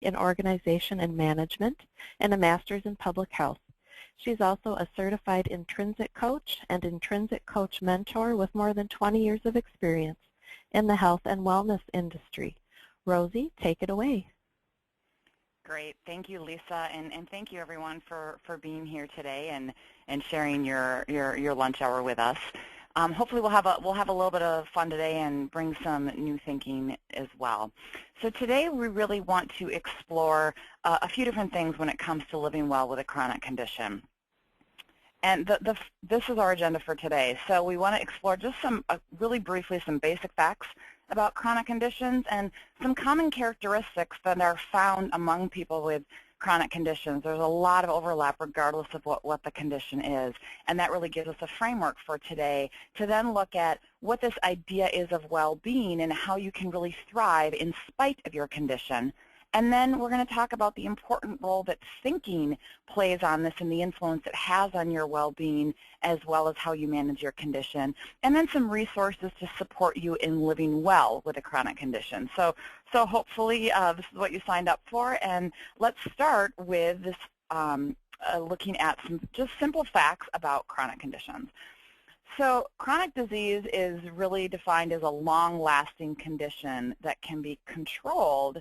in Organization and Management and a Master's in Public Health. She's also a certified intrinsic coach and intrinsic coach mentor with more than 20 years of experience in the health and wellness industry. Rosie, take it away. Great. Thank you, Lisa, and thank you, everyone, for being here today and sharing your lunch hour with us. Hopefully we'll have a little bit of fun today and bring some new thinking as well. So today we really want to explore a few different things when it comes to living well with a chronic condition. And this is our agenda for today. So we want to explore just really briefly some basic facts about chronic conditions and some common characteristics that are found among people with chronic conditions. There's a lot of overlap regardless of what the condition is, and that really gives us a framework for today to then look at what this idea is of well-being and how you can really thrive in spite of your condition. And then we're going to talk about the important role that thinking plays on this and the influence it has on your well-being as well as how you manage your condition. And then some resources to support you in living well with a chronic condition. So hopefully this is what you signed up for. And let's start with this looking at some just simple facts about chronic conditions. So chronic disease is really defined as a long-lasting condition that can be controlled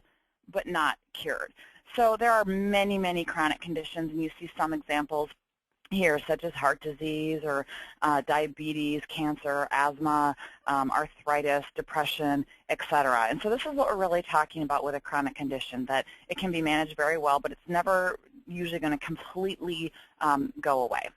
but not cured. So there are many, many chronic conditions, and you see some examples here, such as heart disease or diabetes, cancer, asthma, arthritis, depression, etc. And so this is what we're really talking about with a chronic condition, that it can be managed very well, but it's never usually going to completely go away.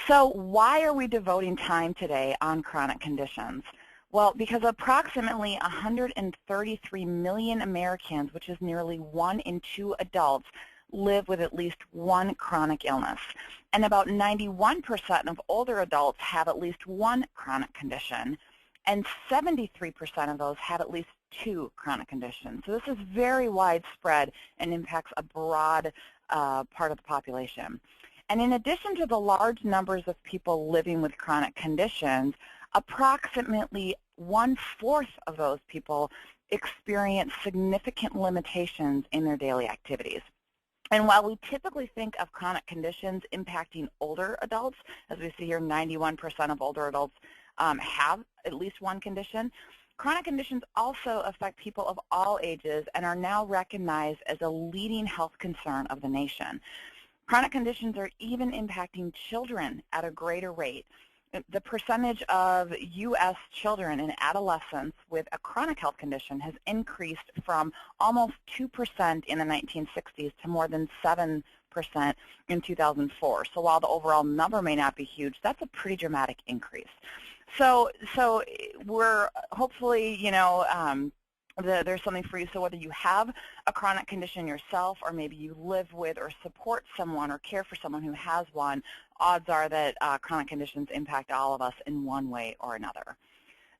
So why are we devoting time today on chronic conditions? Well, because approximately 133 million Americans, which is nearly 1 in 2 adults, live with at least one chronic illness. And about 91% of older adults have at least one chronic condition, and 73% of those have at least 2 chronic conditions. So this is very widespread and impacts a broad part of the population. And in addition to the large numbers of people living with chronic conditions, approximately 1/4 of those people experience significant limitations in their daily activities. And while we typically think of chronic conditions impacting older adults, as we see here, 91% of older adults have at least one condition, chronic conditions also affect people of all ages and are now recognized as a leading health concern of the nation. Chronic conditions are even impacting children at a greater rate. The percentage of U.S. children and adolescents with a chronic health condition has increased from almost 2% in the 1960s to more than 7% in 2004. So while the overall number may not be huge, that's a pretty dramatic increase. So we're hopefully, there's something for you. So whether you have a chronic condition yourself, or maybe you live with or support someone or care for someone who has one, odds are that chronic conditions impact all of us in one way or another.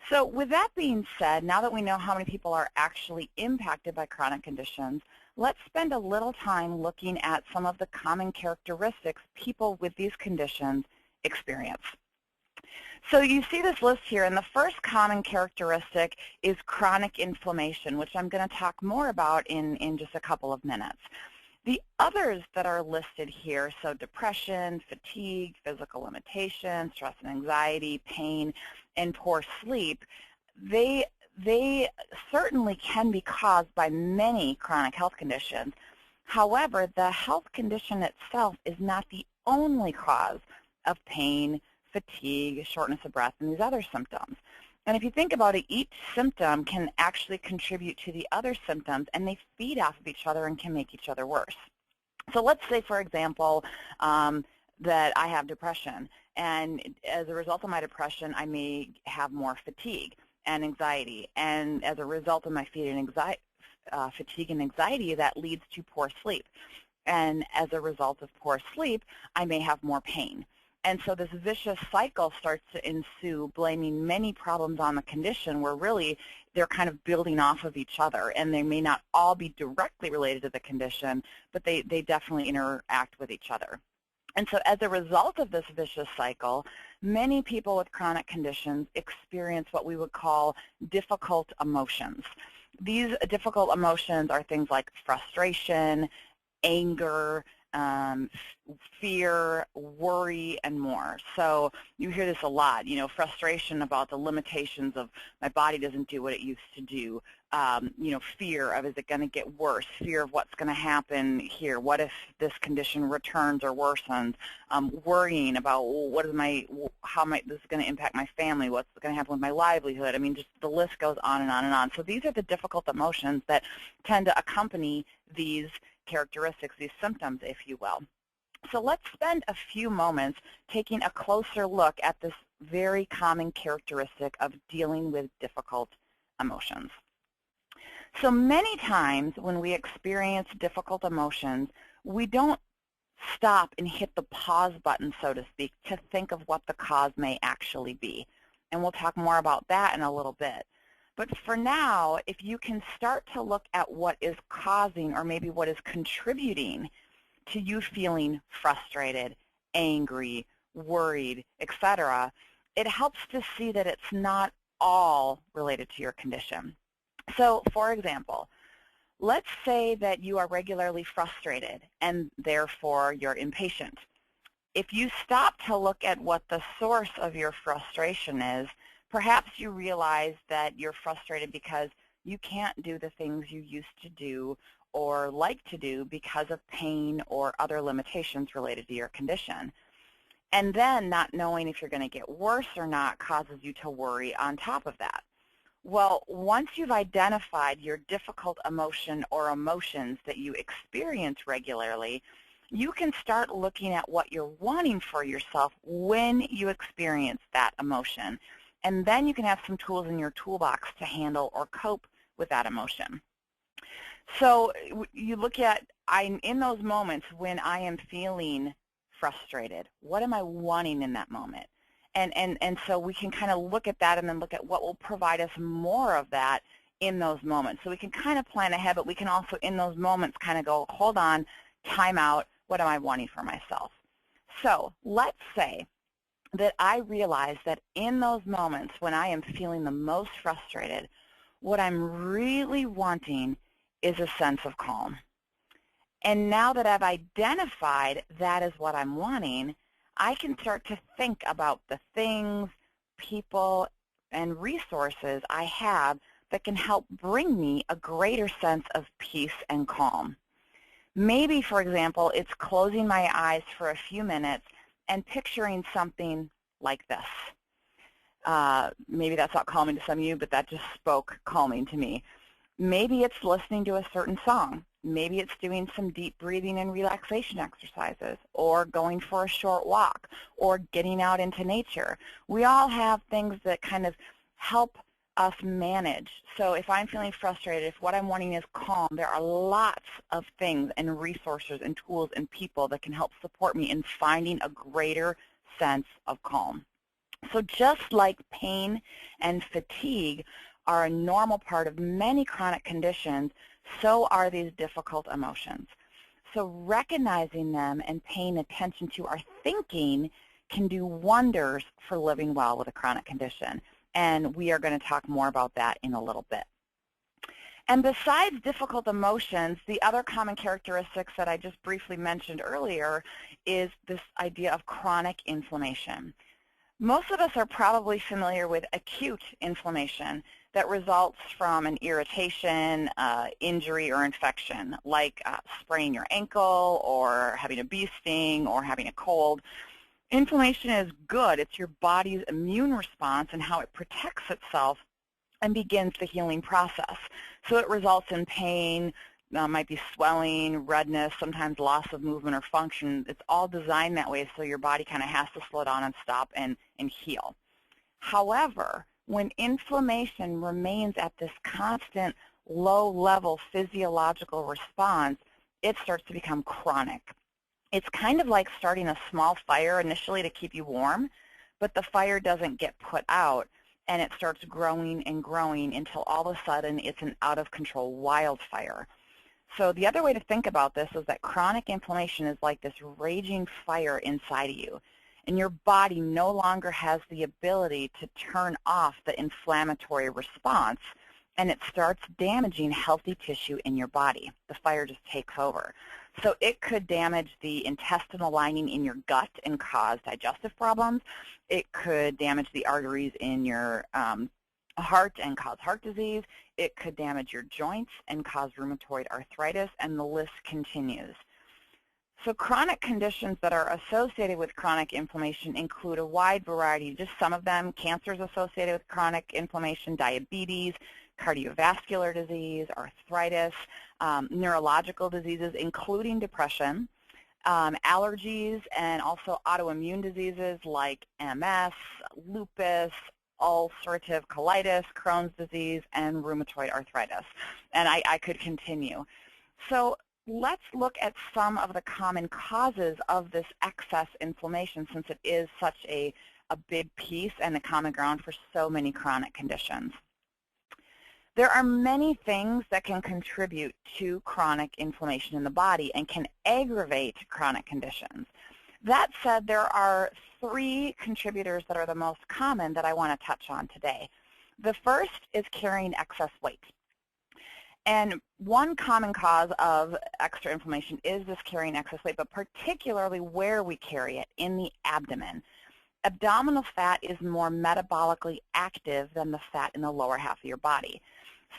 So with that being said, now that we know how many people are actually impacted by chronic conditions, let's spend a little time looking at some of the common characteristics people with these conditions experience. So you see this list here, and the first common characteristic is chronic inflammation, which I'm going to talk more about in just a couple of minutes. The others that are listed here, so depression, fatigue, physical limitations, stress and anxiety, pain, and poor sleep, they certainly can be caused by many chronic health conditions. However, the health condition itself is not the only cause of pain, fatigue, shortness of breath, and these other symptoms. And if you think about it, each symptom can actually contribute to the other symptoms, and they feed off of each other and can make each other worse. So let's say, for example, that I have depression, and as a result of my depression, I may have more fatigue and anxiety, and as a result of my fatigue and anxiety, that leads to poor sleep. And as a result of poor sleep, I may have more pain. And so this vicious cycle starts to ensue, blaming many problems on the condition where really they're kind of building off of each other, and they may not all be directly related to the condition, but they definitely interact with each other. And so as a result of this vicious cycle, many people with chronic conditions experience what we would call difficult emotions. These difficult emotions are things like frustration, anger, fear, worry, and more. So you hear this a lot, frustration about the limitations of my body doesn't do what it used to do. Fear of, is it going to get worse? Fear of what's going to happen here. What if this condition returns or worsens? Worrying about, well, how might this going to impact my family? What's going to happen with my livelihood? I mean, just the list goes on and on and on. So these are the difficult emotions that tend to accompany these characteristics, these symptoms, if you will. So let's spend a few moments taking a closer look at this very common characteristic of dealing with difficult emotions. So many times when we experience difficult emotions, we don't stop and hit the pause button, so to speak, to think of what the cause may actually be. And we'll talk more about that in a little bit. But for now, if you can start to look at what is causing or maybe what is contributing to you feeling frustrated, angry, worried, etc., it helps to see that it's not all related to your condition. So, for example, let's say that you are regularly frustrated and therefore you're impatient. If you stop to look at what the source of your frustration is, perhaps you realize that you're frustrated because you can't do the things you used to do or like to do because of pain or other limitations related to your condition. And then not knowing if you're going to get worse or not causes you to worry on top of that. Well, once you've identified your difficult emotion or emotions that you experience regularly, you can start looking at what you're wanting for yourself when you experience that emotion. And then you can have some tools in your toolbox to handle or cope with that emotion. So you look at, in those moments when I am feeling frustrated, what am I wanting in that moment? And so we can kind of look at that and then look at what will provide us more of that in those moments. So we can kind of plan ahead, but we can also in those moments kind of go, hold on, time out, what am I wanting for myself? So let's say that I realize that in those moments when I am feeling the most frustrated, what I'm really wanting is a sense of calm. And now that I've identified that is what I'm wanting, I can start to think about the things, people, and resources I have that can help bring me a greater sense of peace and calm. Maybe, for example, it's closing my eyes for a few minutes and picturing something like this. Maybe that's not calming to some of you, but that just spoke calming to me. Maybe it's listening to a certain song. Maybe it's doing some deep breathing and relaxation exercises, or going for a short walk, or getting out into nature. We all have things that kind of help us manage. So if I'm feeling frustrated, if what I'm wanting is calm, there are lots of things and resources and tools and people that can help support me in finding a greater sense of calm. So just like pain and fatigue are a normal part of many chronic conditions, so are these difficult emotions. So recognizing them and paying attention to our thinking can do wonders for living well with a chronic condition. And we are going to talk more about that in a little bit. And besides difficult emotions, the other common characteristics that I just briefly mentioned earlier is this idea of chronic inflammation. Most of us are probably familiar with acute inflammation that results from an irritation, injury, or infection, like spraining your ankle or having a bee sting or having a cold. Inflammation is good. It's your body's immune response and how it protects itself and begins the healing process. So it results in pain, might be swelling, redness, sometimes loss of movement or function. It's all designed that way so your body kind of has to slow down and stop and heal. However, when inflammation remains at this constant low-level physiological response, it starts to become chronic. It's kind of like starting a small fire initially to keep you warm, but the fire doesn't get put out, and it starts growing and growing until all of a sudden it's an out-of-control wildfire. So the other way to think about this is that chronic inflammation is like this raging fire inside of you, and your body no longer has the ability to turn off the inflammatory response, and it starts damaging healthy tissue in your body. The fire just takes over. So it could damage the intestinal lining in your gut and cause digestive problems. It could damage the arteries in your heart and cause heart disease. It could damage your joints and cause rheumatoid arthritis, and the list continues. So chronic conditions that are associated with chronic inflammation include a wide variety, just some of them: cancers associated with chronic inflammation, diabetes, cardiovascular disease, arthritis, neurological diseases including depression, allergies, and also autoimmune diseases like MS, lupus, ulcerative colitis, Crohn's disease, and rheumatoid arthritis. And I could continue. So let's look at some of the common causes of this excess inflammation, since it is such a big piece and the common ground for so many chronic conditions. There are many things that can contribute to chronic inflammation in the body and can aggravate chronic conditions. That said, there are 3 contributors that are the most common that I want to touch on today. The first is carrying excess weight. And one common cause of extra inflammation is this carrying excess weight, but particularly where we carry it, in the abdomen. Abdominal fat is more metabolically active than the fat in the lower half of your body.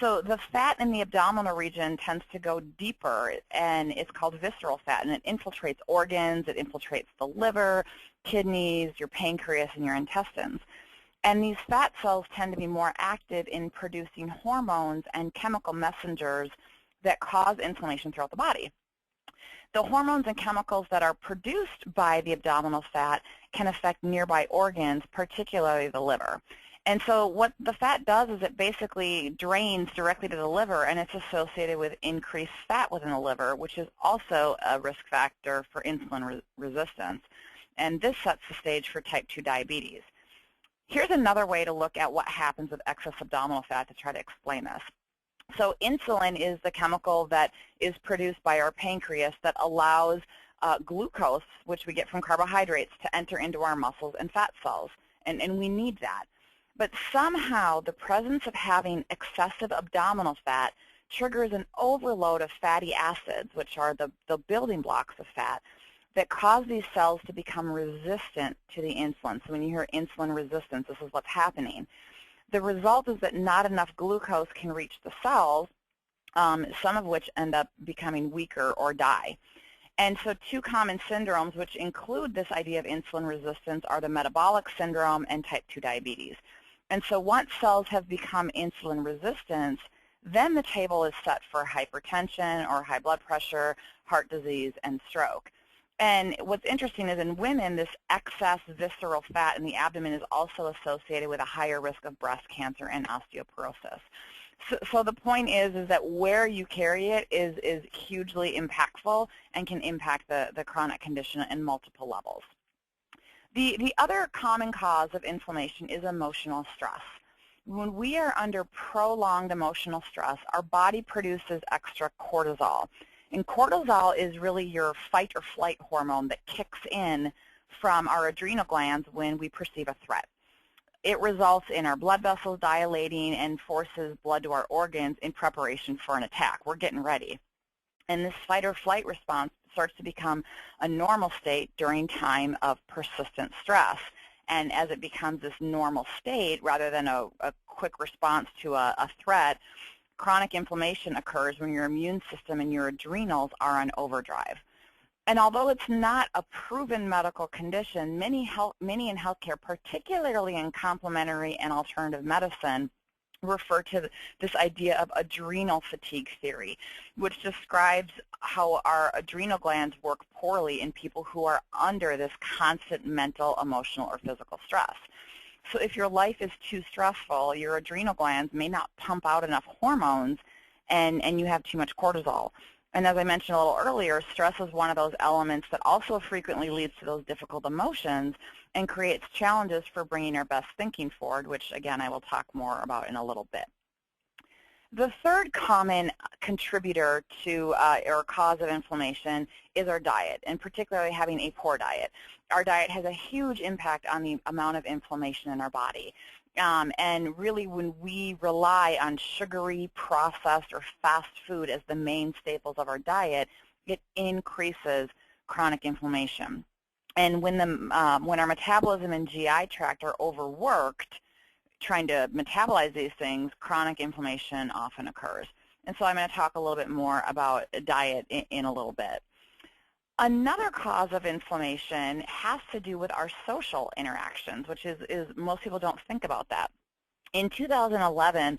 So the fat in the abdominal region tends to go deeper, and it's called visceral fat, and it infiltrates organs, it infiltrates the liver, kidneys, your pancreas, and your intestines. And these fat cells tend to be more active in producing hormones and chemical messengers that cause inflammation throughout the body. The hormones and chemicals that are produced by the abdominal fat can affect nearby organs, particularly the liver. And so what the fat does is it basically drains directly to the liver, and it's associated with increased fat within the liver, which is also a risk factor for insulin resistance. And this sets the stage for type 2 diabetes. Here's another way to look at what happens with excess abdominal fat to try to explain this. So insulin is the chemical that is produced by our pancreas that allows glucose, which we get from carbohydrates, to enter into our muscles and fat cells, and we need that. But somehow the presence of having excessive abdominal fat triggers an overload of fatty acids, which are the building blocks of fat, that cause these cells to become resistant to the insulin. So when you hear insulin resistance, this is what's happening. The result is that not enough glucose can reach the cells, some of which end up becoming weaker or die. And so 2 common syndromes which include this idea of insulin resistance are the metabolic syndrome and type 2 diabetes. And so once cells have become insulin resistant, then the table is set for hypertension or high blood pressure, heart disease, and stroke. And what's interesting is in women, this excess visceral fat in the abdomen is also associated with a higher risk of breast cancer and osteoporosis. So the point is that where you carry it is hugely impactful and can impact the chronic condition in multiple levels. The other common cause of inflammation is emotional stress. When we are under prolonged emotional stress, our body produces extra cortisol. And cortisol is really your fight or flight hormone that kicks in from our adrenal glands when we perceive a threat. It results in our blood vessels dilating and forces blood to our organs in preparation for an attack. We're getting ready. And this fight or flight response starts to become a normal state during time of persistent stress. And as it becomes this normal state, rather than a quick response to a threat, chronic inflammation occurs when your immune system and your adrenals are on overdrive. And although it's not a proven medical condition, many in healthcare, particularly in complementary and alternative medicine, refer to this idea of adrenal fatigue theory, which describes how our adrenal glands work poorly in people who are under this constant mental, emotional, or physical stress. So if your life is too stressful, your adrenal glands may not pump out enough hormones, and you have too much cortisol. And as I mentioned a little earlier, stress is one of those elements that also frequently leads to those difficult emotions and creates challenges for bringing our best thinking forward, which, again, I will talk more about in a little bit. The third common contributor to or cause of inflammation is our diet, and particularly having a poor diet. Our diet has a huge impact on the amount of inflammation in our body. And really, when we rely on sugary, processed, or fast food as the main staples of our diet, it increases chronic inflammation. And when our metabolism and GI tract are overworked, trying to metabolize these things, chronic inflammation often occurs. And so I'm going to talk a little bit more about diet in a little bit. Another cause of inflammation has to do with our social interactions, which is most people don't think about that. In 2011,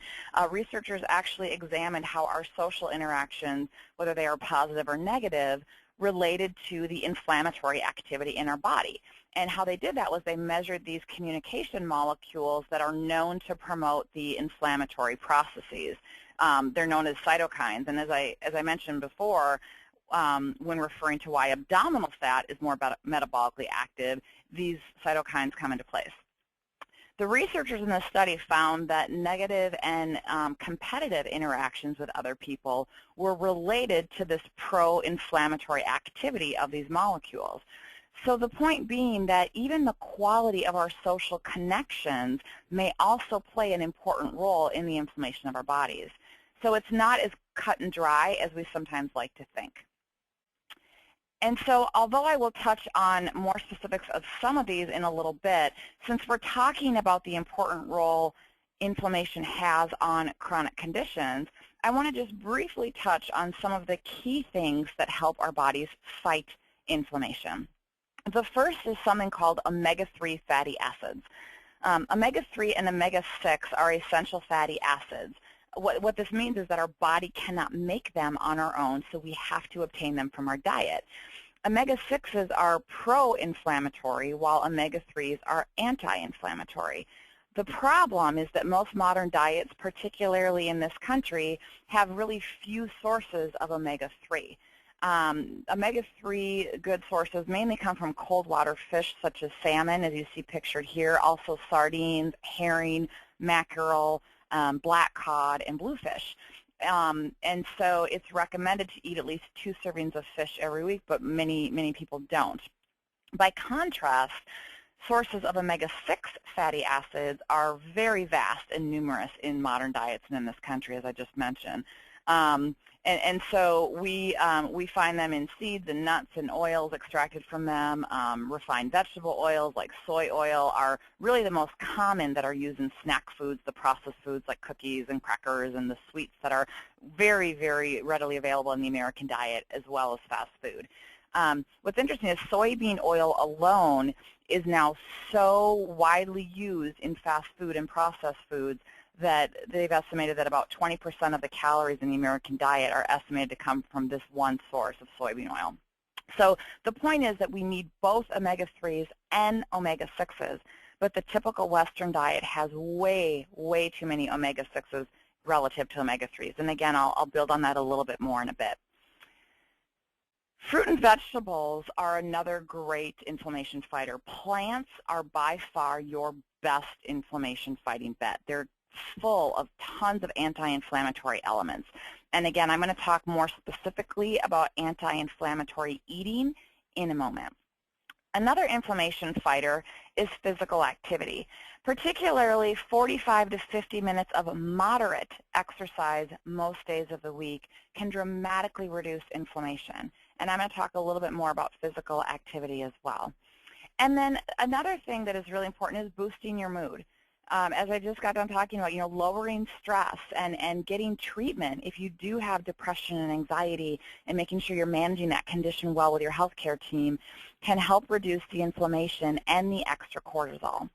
researchers actually examined how our social interactions, whether they are positive or negative, related to the inflammatory activity in our body. And how they did that was they measured these communication molecules that are known to promote the inflammatory processes. They're known as cytokines. And as I mentioned before, when referring to why abdominal fat is more metabolically active, these cytokines come into place. The researchers in this study found that negative and competitive interactions with other people were related to this pro-inflammatory activity of these molecules. So the point being that even the quality of our social connections may also play an important role in the inflammation of our bodies. So it's not as cut and dry as we sometimes like to think. And so although I will touch on more specifics of some of these in a little bit, since we're talking about the important role inflammation has on chronic conditions, I want to just briefly touch on some of the key things that help our bodies fight inflammation. The first is something called omega-3 fatty acids. Omega-3 and omega-6 are essential fatty acids. What this means is that our body cannot make them on our own, so we have to obtain them from our diet. Omega-6s are pro-inflammatory, while omega-3s are anti-inflammatory. The problem is that most modern diets, particularly in this country, have really few sources of omega-3. Omega-3 good sources mainly come from cold water fish such as salmon, as you see pictured here, also sardines, herring, mackerel, black cod, and bluefish. And so it's recommended to eat at least 2 servings of fish every week, but many people don't. By contrast, sources of omega-6 fatty acids are very vast and numerous in modern diets and in this country, as I just mentioned. And so we find them in seeds and nuts and oils extracted from them. Refined vegetable oils like soy oil are really the most common that are used in snack foods, the processed foods like cookies and crackers, and the sweets that are very, very readily available in the American diet, as well as fast food. What's interesting is soybean oil alone is now so widely used in fast food and processed foods that they've estimated that about 20% of the calories in the American diet are estimated to come from this one source of soybean oil. So the point is that we need both omega-3s and omega-6s, but the typical Western diet has way too many omega-6s relative to omega-3s. And again, I'll build on that a little bit more in a bit. Fruit and vegetables are another great inflammation fighter. Plants are by far your best inflammation fighting bet. They're full of tons of anti-inflammatory elements. And again, I'm going to talk more specifically about anti-inflammatory eating in a moment. Another inflammation fighter is physical activity. Particularly 45 to 50 minutes of moderate exercise most days of the week can dramatically reduce inflammation. And I'm going to talk a little bit more about physical activity as well. And then another thing that is really important is boosting your mood. As I just got done talking about, lowering stress and getting treatment if you do have depression and anxiety, and making sure you're managing that condition well with your healthcare team can help reduce the inflammation and the extra cortisol.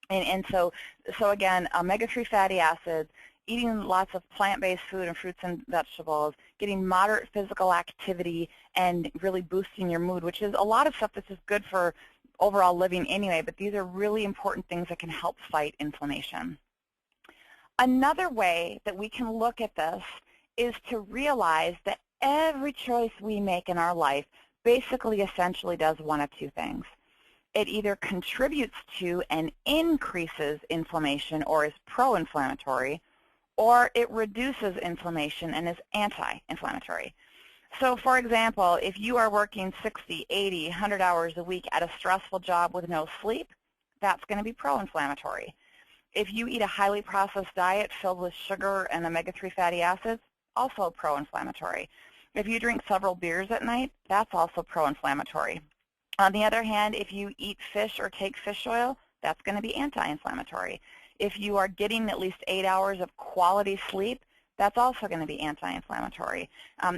And so again, omega-3 fatty acids, eating lots of plant-based food and fruits and vegetables, getting moderate physical activity, and really boosting your mood, which is a lot of stuff that's just good for overall living anyway, but these are really important things that can help fight inflammation. Another way that we can look at this is to realize that every choice we make in our life basically essentially does one of two things. It either contributes to and increases inflammation or is pro-inflammatory, or it reduces inflammation and is anti-inflammatory. So for example, if you are working 60, 80, 100 hours a week at a stressful job with no sleep, that's going to be pro-inflammatory. If you eat a highly processed diet filled with sugar and omega-3 fatty acids, also pro-inflammatory. If you drink several beers at night, that's also pro-inflammatory. On the other hand, if you eat fish or take fish oil, that's going to be anti-inflammatory. If you are getting at least 8 hours of quality sleep, that's also going to be anti-inflammatory.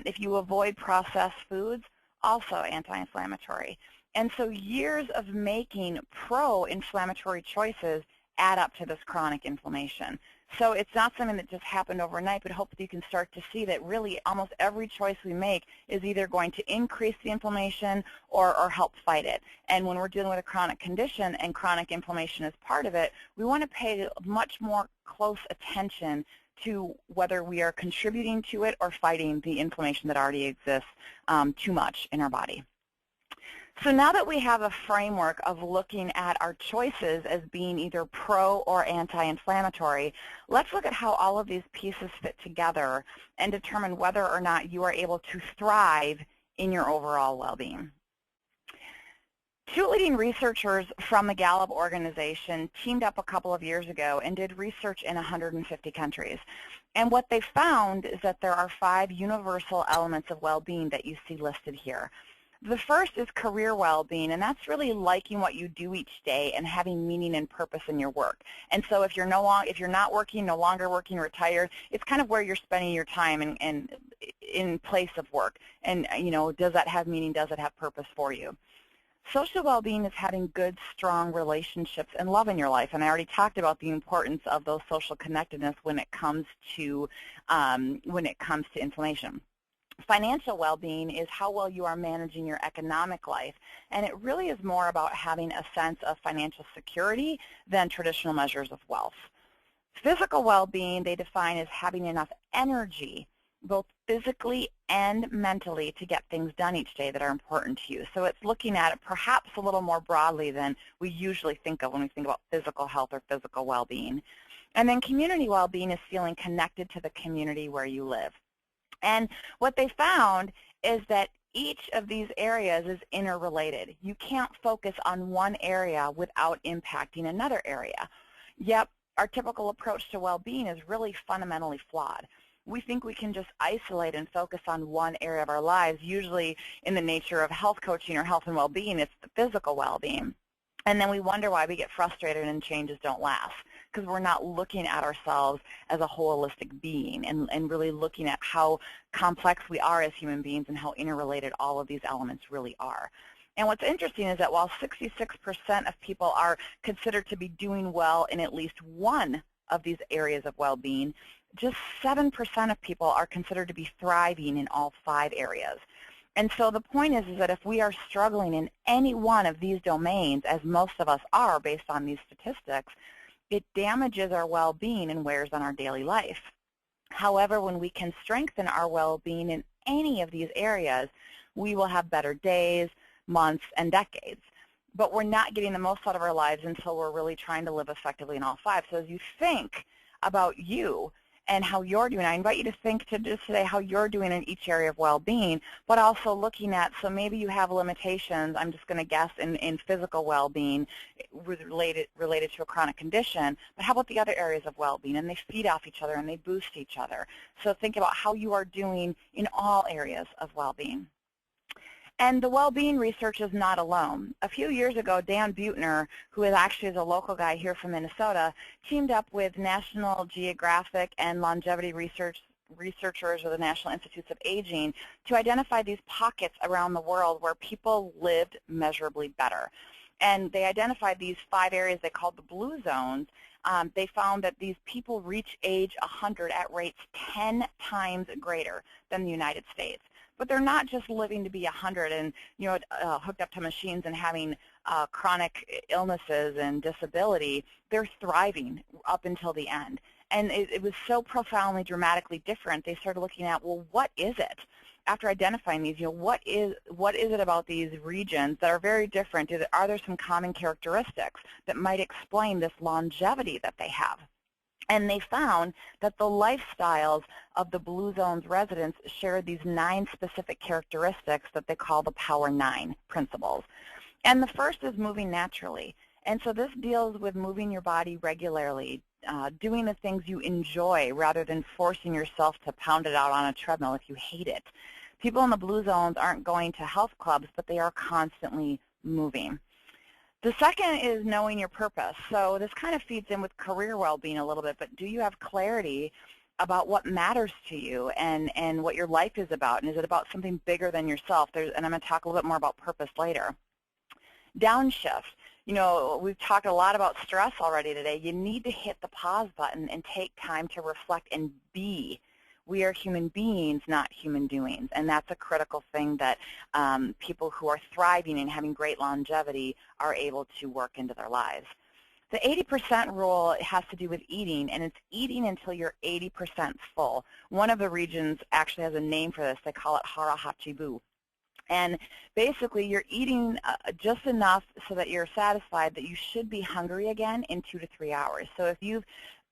If you avoid processed foods, also anti-inflammatory. And so years of making pro-inflammatory choices add up to this chronic inflammation. So it's not something that just happened overnight, but hopefully you can start to see that really almost every choice we make is either going to increase the inflammation or help fight it. And when we're dealing with a chronic condition and chronic inflammation is part of it, we want to pay much more close attention to whether we are contributing to it or fighting the inflammation that already exists too much in our body. So now that we have a framework of looking at our choices as being either pro or anti-inflammatory, let's look at how all of these pieces fit together and determine whether or not you are able to thrive in your overall well-being. Two leading researchers from the Gallup organization teamed up a couple of years ago and did research in 150 countries. And what they found is that there are 5 universal elements of well-being that you see listed here. The first is career well-being, and that's really liking what you do each day and having meaning and purpose in your work. And so if you're not working, no longer working, retired, it's kind of where you're spending your time and in place of work. And does that have meaning? Does it have purpose for you? Social well-being is having good, strong relationships and love in your life, and I already talked about the importance of those social connectedness when it comes to inflammation. Financial well-being is how well you are managing your economic life, and it really is more about having a sense of financial security than traditional measures of wealth. Physical well-being they define as having enough energy, both physically and mentally, to get things done each day that are important to you. So it's looking at it perhaps a little more broadly than we usually think of when we think about physical health or physical well-being. And then community well-being is feeling connected to the community where you live. And what they found is that each of these areas is interrelated. You can't focus on one area without impacting another area. Yet, our typical approach to well-being is really fundamentally flawed. We think we can just isolate and focus on one area of our lives, usually in the nature of health coaching or health and well-being. It's the physical well-being. And then we wonder why we get frustrated and changes don't last, because we're not looking at ourselves as a holistic being and really looking at how complex we are as human beings and how interrelated all of these elements really are. And what's interesting is that while 66% of people are considered to be doing well in at least one of these areas of well-being, just 7% of people are considered to be thriving in all 5 areas. And so the point is that if we are struggling in any one of these domains, as most of us are based on these statistics, it damages our well-being and wears on our daily life. However, when we can strengthen our well-being in any of these areas, we will have better days, months, and decades. But we're not getting the most out of our lives until we're really trying to live effectively in all 5. So as you think about you and how you're doing, I invite you to think to just today how you're doing in each area of well-being, but also looking at, so maybe you have limitations, I'm just going to guess, in physical well-being related to a chronic condition, but how about the other areas of well-being? And they feed off each other and they boost each other. So think about how you are doing in all areas of well-being. And the well-being research is not alone. A few years ago, Dan Buettner, who is actually a local guy here from Minnesota, teamed up with National Geographic and longevity researchers of the National Institutes of Aging to identify these pockets around the world where people lived measurably better. And they identified these 5 areas they called the blue zones. They found that these people reach age 100 at rates 10 times greater than the United States. But they're not just living to be 100 and hooked up to machines and having chronic illnesses and disability. They're thriving up until the end. And it was so profoundly, dramatically different. They started looking at, well, what is it? After identifying these, what is it about these regions that are very different? Are there some common characteristics that might explain this longevity that they have? And they found that the lifestyles of the Blue Zone's residents shared these 9 specific characteristics that they call the Power 9 principles. And the first is moving naturally. And so this deals with moving your body regularly, doing the things you enjoy rather than forcing yourself to pound it out on a treadmill if you hate it. People in the blue zones aren't going to health clubs, but they are constantly moving. The second is knowing your purpose. So this kind of feeds in with career well-being a little bit, but do you have clarity about what matters to you and what your life is about? And is it about something bigger than yourself? And I'm going to talk a little bit more about purpose later. Downshift. You know, we've talked a lot about stress already today. You need to hit the pause button and take time to reflect and be. We are human beings, not human doings, and that's a critical thing that people who are thriving and having great longevity are able to work into their lives. The 80% rule has to do with eating, and it's eating until you're 80% full. One of the regions actually has a name for this. They call it hara hachibu. And basically, you're eating just enough so that you're satisfied that you should be hungry again in 2 to 3 hours. So if you've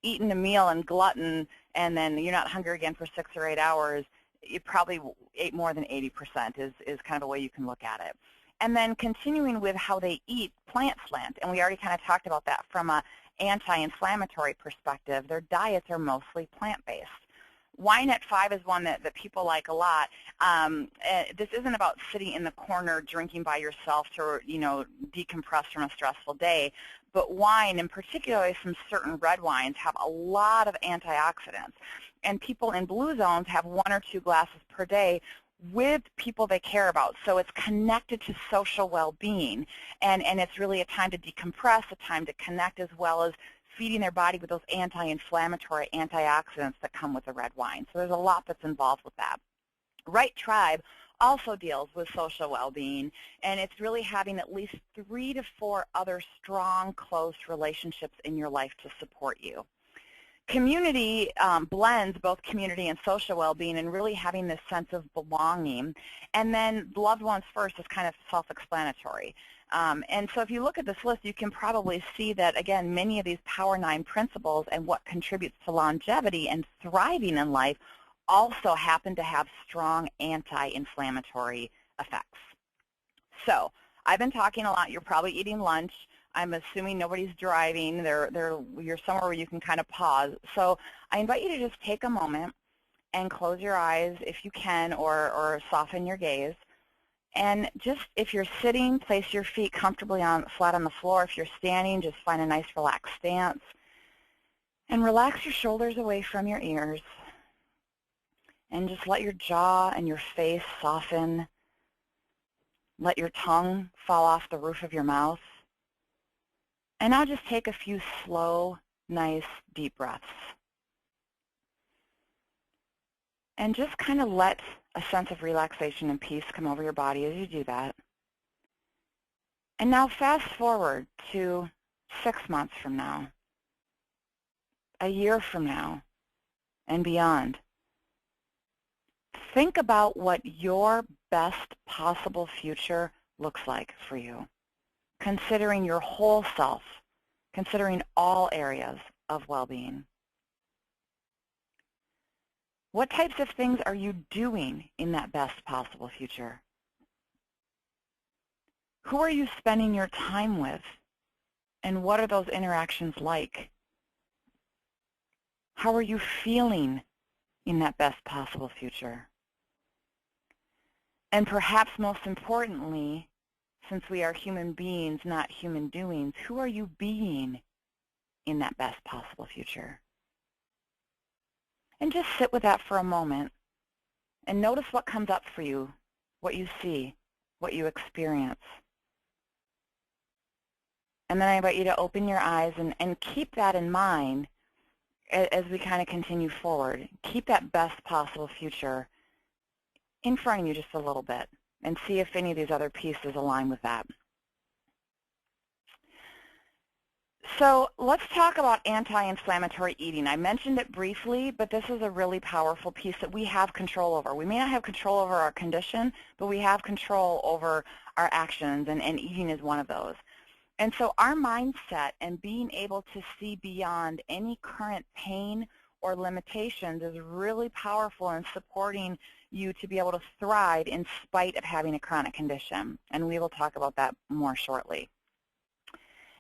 eaten a meal and glutton and then you're not hungry again for 6 or 8 hours, you probably ate more than 80% is kind of a way you can look at it. And then continuing with how they eat, plant slant, and we already kind of talked about that from an anti-inflammatory perspective. Their diets are mostly plant-based. Wine at 5 is one that people like a lot. This isn't about sitting in the corner drinking by yourself to, you know, decompress from a stressful day, but wine, and particularly some certain red wines, have a lot of antioxidants. And people in blue zones have 1 or 2 glasses per day with people they care about. So it's connected to social well-being, and it's really a time to decompress, a time to connect, as well as feeding their body with those anti-inflammatory antioxidants that come with the red wine. So there's a lot that's involved with that. Right Tribe also deals with social well-being, and it's really having at least 3 to 4 other strong, close relationships in your life to support you. Community blends both community and social well-being, and really having this sense of belonging. And then loved ones first is kind of self-explanatory. And so if you look at this list, you can probably see that, again, many of these Power 9 principles and what contributes to longevity and thriving in life also happen to have strong anti-inflammatory effects. So I've been talking a lot. You're probably eating lunch. I'm assuming nobody's driving. You're somewhere where you can kind of pause. So I invite you to just take a moment and close your eyes if you can, or soften your gaze. And just, if you're sitting, place your feet comfortably flat on the floor. If you're standing, just find a nice relaxed stance. And relax your shoulders away from your ears. And just let your jaw and your face soften. Let your tongue fall off the roof of your mouth. And now just take a few slow, nice, deep breaths. And just kind of let a sense of relaxation and peace come over your body as you do that. And now fast forward to 6 months from now, a year from now, and beyond. Think about what your best possible future looks like for you, considering your whole self, considering all areas of well-being. What types of things are you doing in that best possible future? Who are you spending your time with? And what are those interactions like? How are you feeling in that best possible future? And perhaps most importantly, since we are human beings, not human doings, who are you being in that best possible future? And just sit with that for a moment and notice what comes up for you, what you see, what you experience. And then I invite you to open your eyes and keep that in mind as we kind of continue forward. Keep that best possible future in front of you just a little bit and see if any of these other pieces align with that. So let's talk about anti-inflammatory eating. I mentioned it briefly, but this is a really powerful piece that we have control over. We may not have control over our condition, but we have control over our actions, and eating is one of those. And so our mindset and being able to see beyond any current pain or limitations is really powerful in supporting you to be able to thrive in spite of having a chronic condition. And we will talk about that more shortly.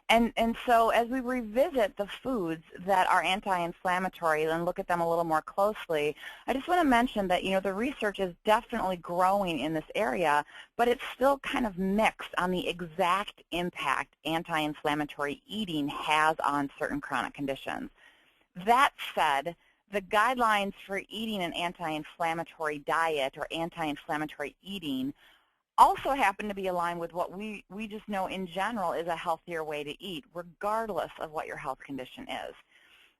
And so as we revisit the foods that are anti-inflammatory and look at them a little more closely, I just want to mention that, the research is definitely growing in this area, but it's still kind of mixed on the exact impact anti-inflammatory eating has on certain chronic conditions. That said, the guidelines for eating an anti-inflammatory diet or anti-inflammatory eating also happen to be aligned with what we just know in general is a healthier way to eat, regardless of what your health condition is.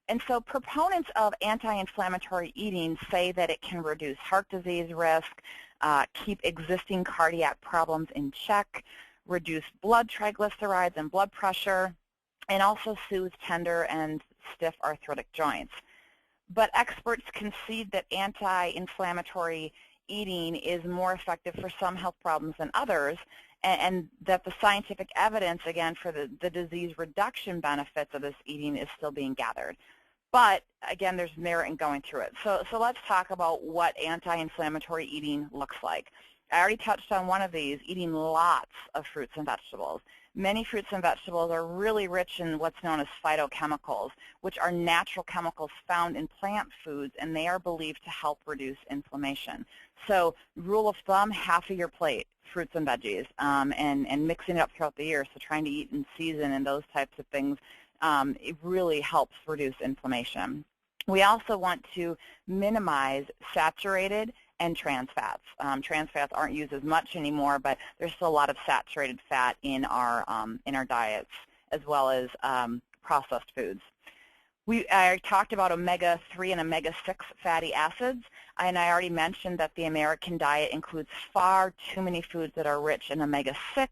And so proponents of anti-inflammatory eating say that it can reduce heart disease risk, keep existing cardiac problems in check, reduce blood triglycerides and blood pressure, and also soothe tender and stiff arthritic joints. But experts concede that anti-inflammatory eating is more effective for some health problems than others, and that the scientific evidence, again, for the disease reduction benefits of this eating is still being gathered. But, again, there's merit in going through it. So let's talk about what anti-inflammatory eating looks like. I already touched on one of these, eating lots of fruits and vegetables. Many fruits and vegetables are really rich in what's known as phytochemicals, which are natural chemicals found in plant foods, and they are believed to help reduce inflammation. So rule of thumb, half of your plate, fruits and veggies, and mixing it up throughout the year, so trying to eat in season and those types of things, it really helps reduce inflammation. We also want to minimize saturated and trans fats. Trans fats aren't used as much anymore, but there's still a lot of saturated fat in our diets, as well as processed foods. I talked about omega-3 and omega-6 fatty acids, and I already mentioned that the American diet includes far too many foods that are rich in omega-6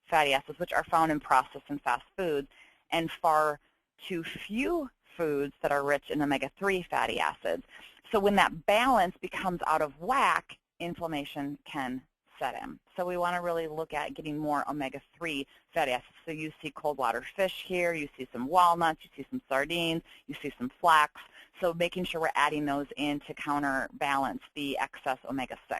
fatty acids, which are found in processed and fast foods, and far too few foods that are rich in omega-3 fatty acids. So when that balance becomes out of whack, inflammation can set in. So we want to really look at getting more omega-3 fatty acids. So you see cold water fish here, you see some walnuts, you see some sardines, you see some flax. So making sure we're adding those in to counterbalance the excess omega-6.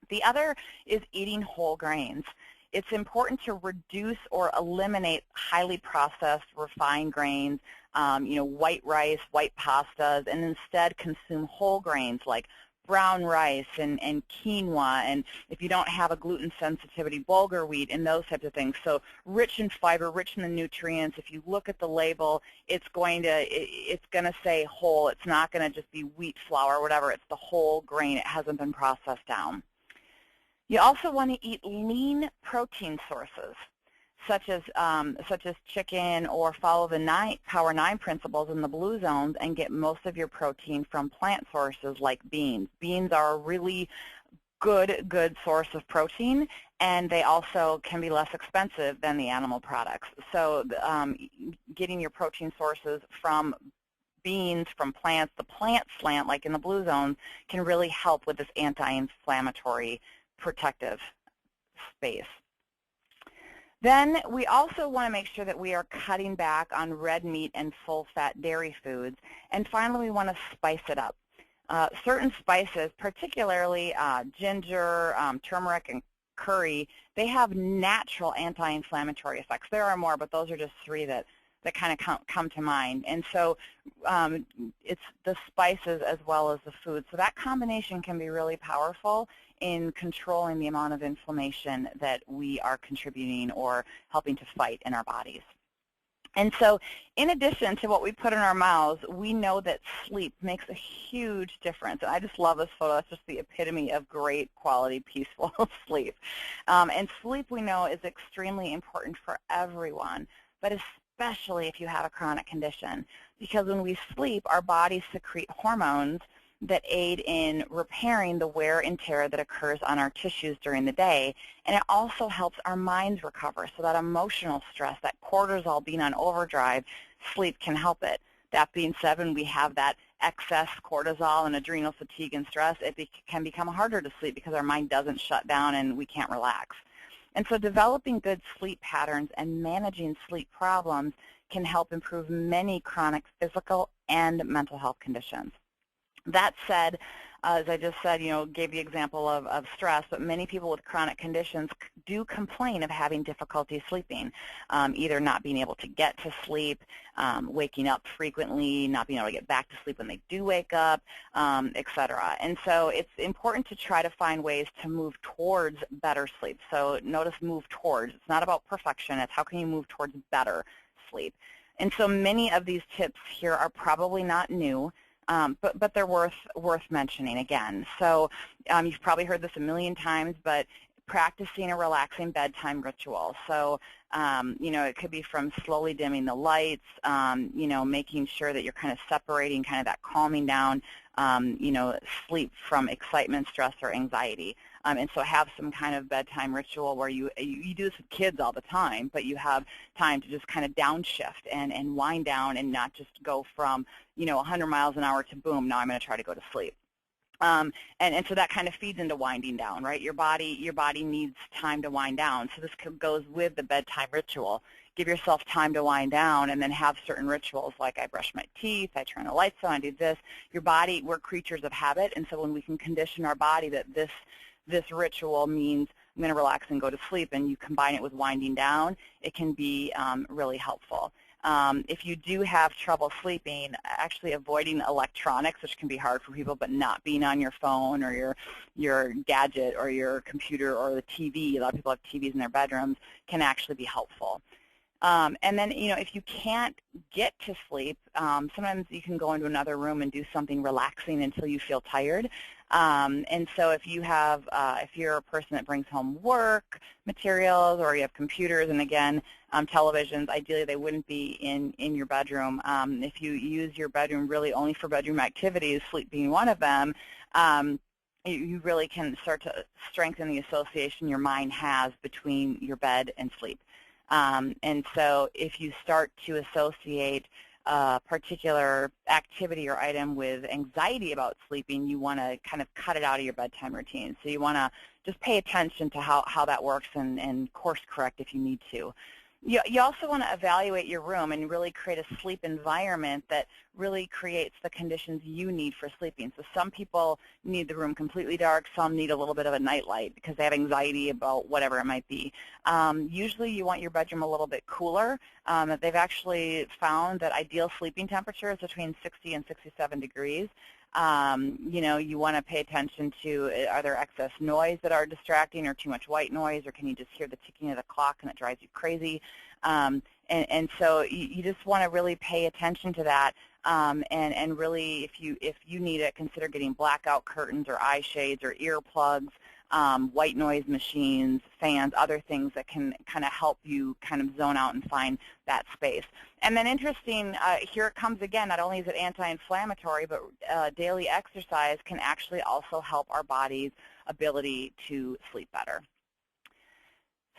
The other is eating whole grains. It's important to reduce or eliminate highly processed, refined grains, white rice, white pastas, and instead consume whole grains like brown rice and quinoa, and if you don't have a gluten sensitivity, bulgur wheat and those types of things. So rich in fiber, rich in the nutrients. If you look at the label, it's going to say whole. It's not going to just be wheat flour or whatever. It's the whole grain. It hasn't been processed down. You also want to eat lean protein sources, such as chicken, or follow the Power 9 principles in the blue zones and get most of your protein from plant sources like beans. Beans are a really good source of protein, and they also can be less expensive than the animal products. So getting your protein sources from beans, from plants, the plant slant like in the blue zones, can really help with this anti-inflammatory protective space. Then we also want to make sure that we are cutting back on red meat and full-fat dairy foods. And finally, we want to spice it up. Certain spices, particularly ginger, turmeric, and curry, they have natural anti-inflammatory effects. There are more, but those are just three that kind of come to mind. And so it's the spices as well as the food. So that combination can be really powerful in controlling the amount of inflammation that we are contributing or helping to fight in our bodies. And so in addition to what we put in our mouths, we know that sleep makes a huge difference. And I just love this photo. It's just the epitome of great quality, peaceful sleep. And sleep, we know, is extremely important for everyone, but especially if you have a chronic condition. Because when we sleep, our bodies secrete hormones that aid in repairing the wear and tear that occurs on our tissues during the day. And it also helps our minds recover. So that emotional stress, that cortisol being on overdrive, sleep can help it. That being said, when we have that excess cortisol and adrenal fatigue and stress, it can become harder to sleep because our mind doesn't shut down and we can't relax. And so developing good sleep patterns and managing sleep problems can help improve many chronic physical and mental health conditions. That said, as I just said, gave the example of stress, but many people with chronic conditions do complain of having difficulty sleeping, either not being able to get to sleep, waking up frequently, not being able to get back to sleep when they do wake up, etc. And so it's important to try to find ways to move towards better sleep. So notice move towards. It's not about perfection. It's how can you move towards better sleep. And so many of these tips here are probably not new, but they're worth mentioning again. So you've probably heard this a million times, but practicing a relaxing bedtime ritual. So, it could be from slowly dimming the lights, making sure that you're kind of separating kind of that calming down, sleep from excitement, stress, or anxiety. And so have some kind of bedtime ritual where you do this with kids all the time, but you have time to just kind of downshift and wind down and not just go from, 100 miles an hour to boom, now I'm going to try to go to sleep. And so that kind of feeds into winding down, right? Your body needs time to wind down. So this goes with the bedtime ritual. Give yourself time to wind down and then have certain rituals like I brush my teeth, I turn the lights on, I do this. Your body, we're creatures of habit, and so when we can condition our body that this ritual means I'm going to relax and go to sleep, and you combine it with winding down, it can be really helpful. If you do have trouble sleeping, actually avoiding electronics, which can be hard for people, but not being on your phone or your gadget or your computer or the TV, a lot of people have TVs in their bedrooms, can actually be helpful. And then, if you can't get to sleep, sometimes you can go into another room and do something relaxing until you feel tired. And so if you're a person that brings home work materials or you have computers, and again, televisions, ideally they wouldn't be in your bedroom. If you use your bedroom really only for bedroom activities, sleep being one of them, you really can start to strengthen the association your mind has between your bed and sleep. And so if you start to associate a particular activity or item with anxiety about sleeping, you want to kind of cut it out of your bedtime routine. So you want to just pay attention to how that works and course correct if you need to. You also want to evaluate your room and really create a sleep environment that really creates the conditions you need for sleeping. So some people need the room completely dark, some need a little bit of a nightlight because they have anxiety about whatever it might be. Usually you want your bedroom a little bit cooler. They've actually found that ideal sleeping temperature is between 60 and 67 degrees. You want to pay attention to, are there excess noise that are distracting or too much white noise, or can you just hear the ticking of the clock and it drives you crazy? And so you just want to really pay attention to that, and really, if you need it, consider getting blackout curtains or eye shades or earplugs, white noise machines, fans, other things that can kind of help you kind of zone out and find that space. And then interesting, here it comes again, not only is it anti-inflammatory, but daily exercise can actually also help our body's ability to sleep better.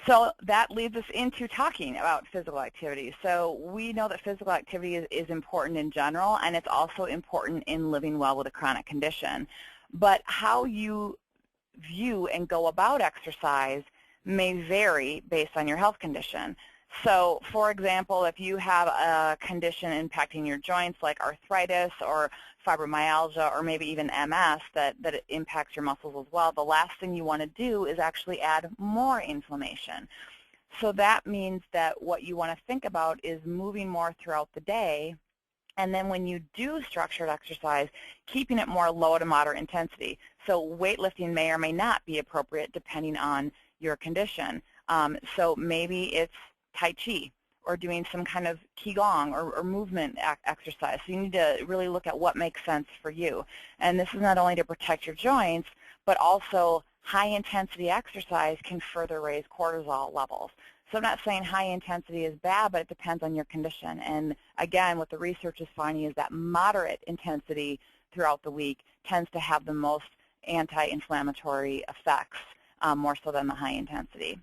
So that leads us into talking about physical activity. So we know that physical activity is important in general, and it's also important in living well with a chronic condition. But how you view and go about exercise may vary based on your health condition. So, for example, if you have a condition impacting your joints like arthritis or fibromyalgia or maybe even MS that impacts your muscles as well, the last thing you want to do is actually add more inflammation. So that means that what you want to think about is moving more throughout the day, and then when you do structured exercise, keeping it more low to moderate intensity. So weightlifting may or may not be appropriate depending on your condition. So maybe it's Tai Chi or doing some kind of Qigong or movement exercise. So you need to really look at what makes sense for you. And this is not only to protect your joints, but also high-intensity exercise can further raise cortisol levels. So I'm not saying high intensity is bad, but it depends on your condition. And again, what the research is finding is that moderate intensity throughout the week tends to have the most anti-inflammatory effects, more so than the high intensity.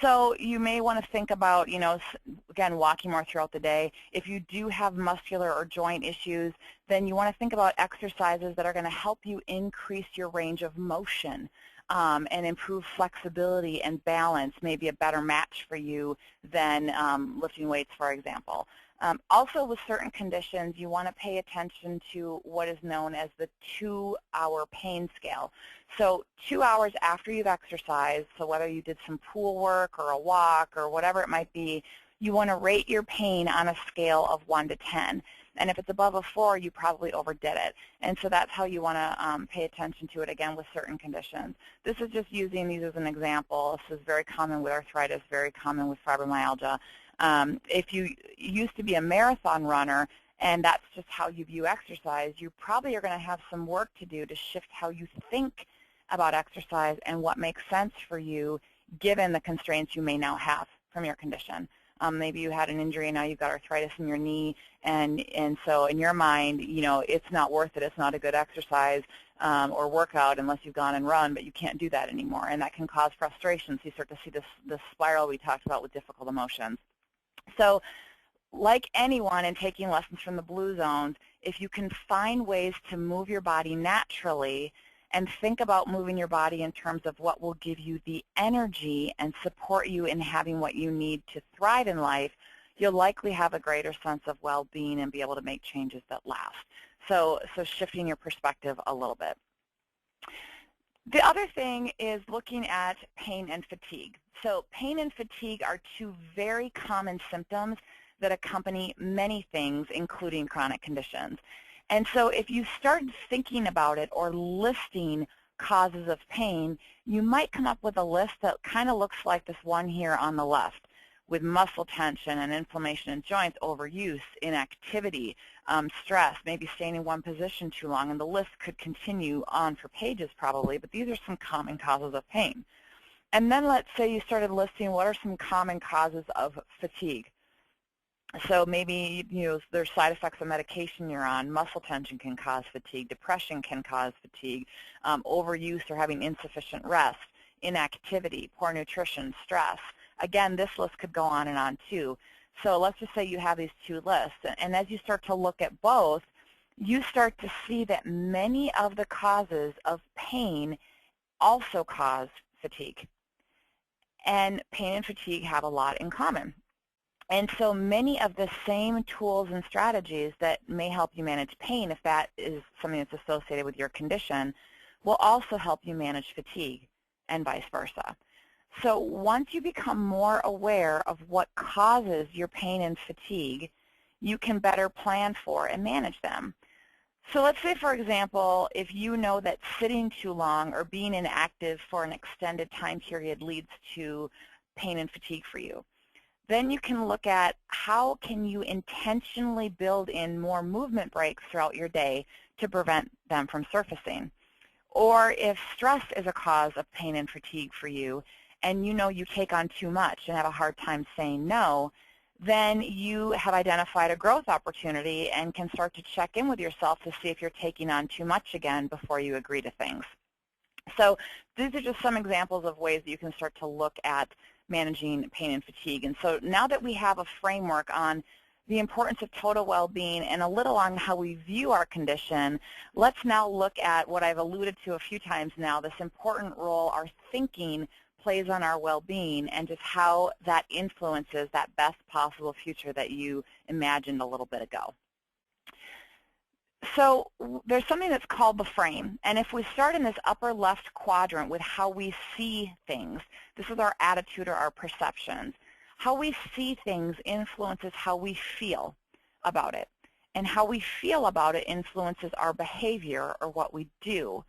So you may want to think about, again, walking more throughout the day. If you do have muscular or joint issues, then you want to think about exercises that are going to help you increase your range of motion and improve flexibility and balance, maybe a better match for you than lifting weights, for example. Also, with certain conditions, you want to pay attention to what is known as the 2-hour pain scale. So 2 hours after you've exercised, so whether you did some pool work or a walk or whatever it might be, you want to rate your pain on a scale of 1 to 10. And if it's above a 4, you probably overdid it. And so that's how you want to pay attention to it, again, with certain conditions. This is just using these as an example. This is very common with arthritis, very common with fibromyalgia. If you used to be a marathon runner and that's just how you view exercise, you probably are going to have some work to do to shift how you think about exercise and what makes sense for you given the constraints you may now have from your condition. Maybe you had an injury and now you've got arthritis in your knee, and so in your mind, you know, it's not worth it, it's not a good exercise or workout unless you've gone and run, but you can't do that anymore, and that can cause frustration. So you start to see this spiral we talked about with difficult emotions. So like anyone in taking lessons from the blue zones, if you can find ways to move your body naturally and think about moving your body in terms of what will give you the energy and support you in having what you need to thrive in life, you'll likely have a greater sense of well-being and be able to make changes that last. So shifting your perspective a little bit. The other thing is looking at pain and fatigue. So pain and fatigue are two very common symptoms that accompany many things, including chronic conditions. And so if you start thinking about it or listing causes of pain, you might come up with a list that kind of looks like this one here on the left, with muscle tension and inflammation in joints, overuse, inactivity, stress, maybe staying in one position too long, and the list could continue on for pages probably, but these are some common causes of pain. And then let's say you started listing what are some common causes of fatigue. So maybe, you know, there's side effects of medication you're on. Muscle tension can cause fatigue. Depression can cause fatigue. Overuse or having insufficient rest, inactivity, poor nutrition, stress. Again, this list could go on and on too. So let's just say you have these two lists. And as you start to look at both, you start to see that many of the causes of pain also cause fatigue. And pain and fatigue have a lot in common. And so many of the same tools and strategies that may help you manage pain, if that is something that's associated with your condition, will also help you manage fatigue and vice versa. So once you become more aware of what causes your pain and fatigue, you can better plan for and manage them. So let's say, for example, if you know that sitting too long or being inactive for an extended time period leads to pain and fatigue for you. Then you can look at how can you intentionally build in more movement breaks throughout your day to prevent them from surfacing. Or if stress is a cause of pain and fatigue for you, and you know you take on too much and have a hard time saying no, then you have identified a growth opportunity and can start to check in with yourself to see if you're taking on too much again before you agree to things. So these are just some examples of ways that you can start to look at managing pain and fatigue. And so now that we have a framework on the importance of total well-being and a little on how we view our condition, let's now look at what I've alluded to a few times now, this important role our thinking plays on our well-being and just how that influences that best possible future that you imagined a little bit ago. So there's something that's called the frame, and if we start in this upper left quadrant with how we see things, this is our attitude or our perceptions. How we see things influences how we feel about it, and how we feel about it influences our behavior or what we do,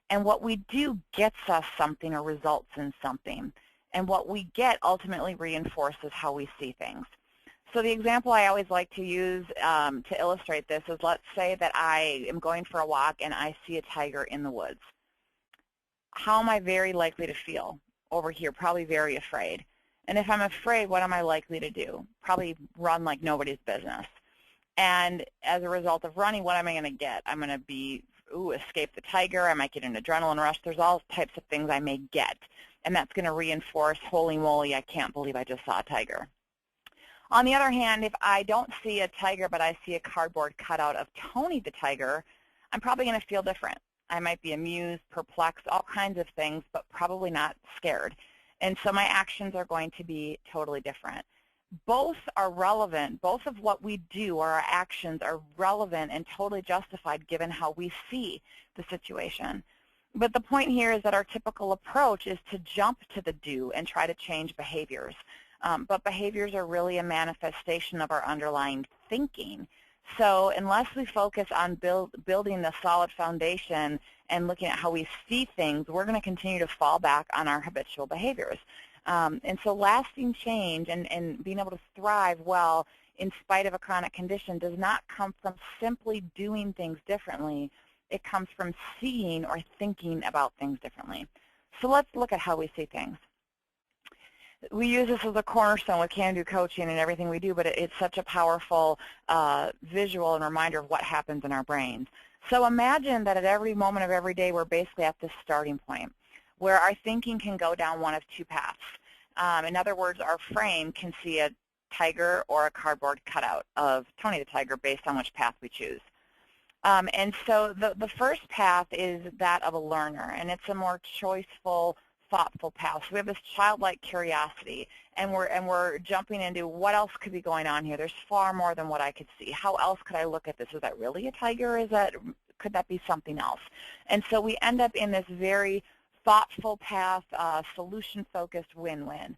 and what we do gets us something or results in something, and what we get ultimately reinforces how we see things. So the example I always like to use to illustrate this is, let's say that I am going for a walk and I see a tiger in the woods. How am I very likely to feel over here? Probably very afraid. And if I'm afraid, what am I likely to do? Probably run like nobody's business. And as a result of running, what am I going to get? I'm going to be, escape the tiger. I might get an adrenaline rush. There's all types of things I may get. And that's going to reinforce, holy moly, I can't believe I just saw a tiger. On the other hand, if I don't see a tiger but I see a cardboard cutout of Tony the tiger, I'm probably going to feel different. I might be amused, perplexed, all kinds of things, but probably not scared. And so my actions are going to be totally different. both are relevant. Both of what we do or our actions are relevant and totally justified given how we see the situation. But the point here is that our typical approach is to jump to the do and try to change behaviors. But behaviors are really a manifestation of our underlying thinking. So unless we focus on building the solid foundation and looking at how we see things, we're going to continue to fall back on our habitual behaviors. And so lasting change and being able to thrive well in spite of a chronic condition does not come from simply doing things differently. It comes from seeing or thinking about things differently. So let's look at how we see things. We use this as a cornerstone with can-do coaching and everything we do, but it's such a powerful visual and reminder of what happens in our brains. So imagine that at every moment of every day we're basically at this starting point where our thinking can go down one of two paths. In other words, our frame can see a tiger or a cardboard cutout of Tony the Tiger based on which path we choose. And so the first path is that of a learner, and it's a more choiceful, thoughtful path. So we have this childlike curiosity, and we're jumping into what else could be going on here. There's far more than what I could see. How else could I look at this? Is that really a tiger? Could that be something else? And so we end up in this very thoughtful path, solution-focused win-win.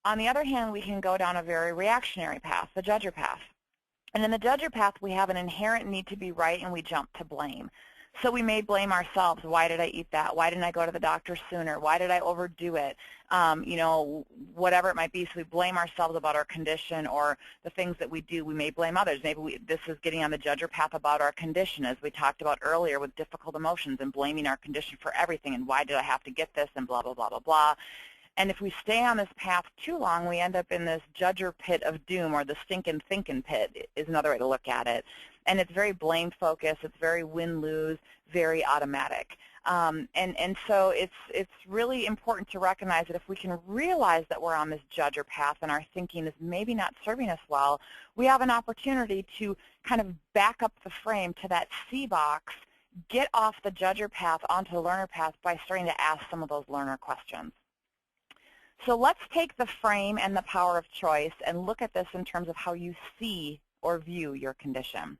On the other hand, we can go down a very reactionary path, the judger path. And in the judger path, we have an inherent need to be right, and we jump to blame. So we may blame ourselves. Why did I eat that? Why didn't I go to the doctor sooner? Why did I overdo it? Whatever it might be. So we blame ourselves about our condition or the things that we do. We may blame others. Maybe this is getting on the judger path about our condition, as we talked about earlier with difficult emotions and blaming our condition for everything and why did I have to get this and blah, blah, blah, blah, blah. And if we stay on this path too long, we end up in this judger pit of doom, or the stinking thinking pit is another way to look at it. And it's very blame-focused. It's very win-lose, very automatic. And so it's really important to recognize that if we can realize that we're on this judger path and our thinking is maybe not serving us well, we have an opportunity to kind of back up the frame to that C box, get off the judger path onto the learner path by starting to ask some of those learner questions. So let's take the frame and the power of choice and look at this in terms of how you see or view your condition.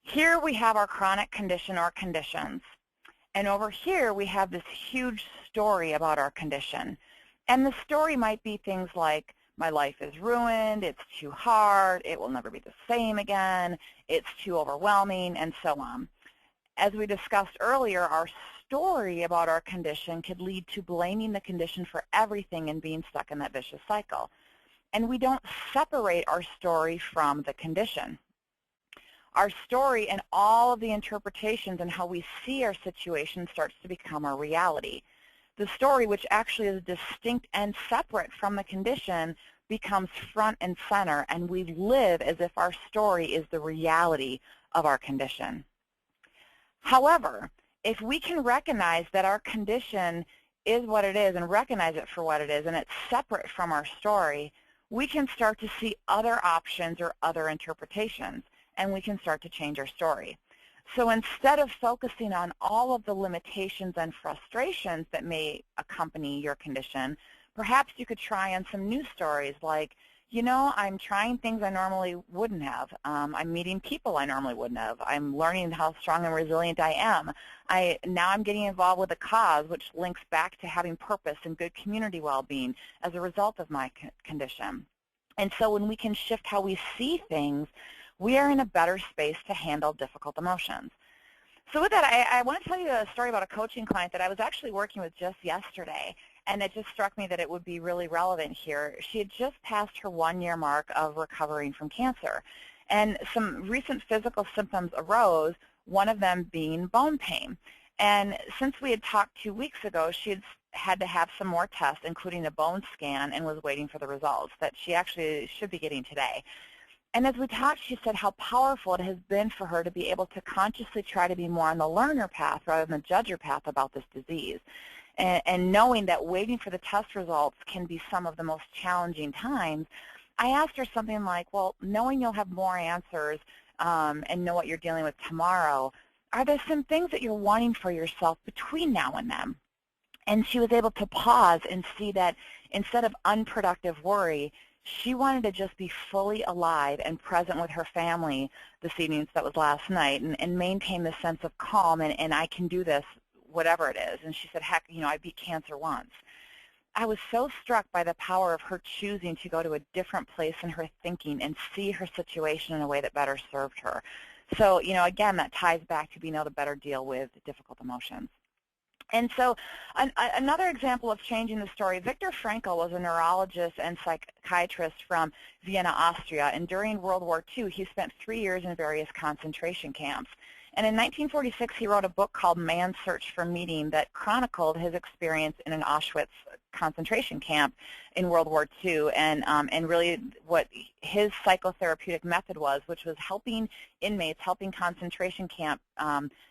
Here we have our chronic condition or conditions. And over here we have this huge story about our condition. And the story might be things like, my life is ruined, it's too hard, it will never be the same again, it's too overwhelming, and so on. As we discussed earlier, our story about our condition could lead to blaming the condition for everything and being stuck in that vicious cycle. And we don't separate our story from the condition. Our story and all of the interpretations and how we see our situation starts to become our reality. The story, which actually is distinct and separate from the condition, becomes front and center, and we live as if our story is the reality of our condition. However, if we can recognize that our condition is what it is and recognize it for what it is and it's separate from our story, we can start to see other options or other interpretations, and we can start to change our story. So instead of focusing on all of the limitations and frustrations that may accompany your condition, perhaps you could try on some new stories like, you know, I'm trying things I normally wouldn't have. I'm meeting people I normally wouldn't have. I'm learning how strong and resilient I am. Now I'm getting involved with a cause, which links back to having purpose and good community well-being as a result of my condition. And so when we can shift how we see things, we are in a better space to handle difficult emotions. So with that, I want to tell you a story about a coaching client that I was actually working with just yesterday. And it just struck me that it would be really relevant here. She had just passed her one-year mark of recovering from cancer. And some recent physical symptoms arose, one of them being bone pain. And since we had talked 2 weeks ago, she had to have some more tests, including a bone scan, and was waiting for the results that she actually should be getting today. And as we talked, she said how powerful it has been for her to be able to consciously try to be more on the learner path rather than the judger path about this disease. And knowing that waiting for the test results can be some of the most challenging times, I asked her something like, well, knowing you'll have more answers and know what you're dealing with tomorrow, are there some things that you're wanting for yourself between now and then? And she was able to pause and see that instead of unproductive worry, She wanted to just be fully alive and present with her family this evening, so that was last night, and maintain this sense of calm, and I can do this, whatever it is. And she said, heck, I beat cancer once. I was so struck by the power of her choosing to go to a different place in her thinking and see her situation in a way that better served her. So, again, that ties back to being able to better deal with difficult emotions. And so another example of changing the story, Viktor Frankl was a neurologist and psychiatrist from Vienna, Austria, and during World War II, he spent 3 years in various concentration camps. And in 1946, he wrote a book called Man's Search for Meaning that chronicled his experience in an Auschwitz concentration camp in World War II, and really what his psychotherapeutic method was, which was helping inmates, helping concentration camp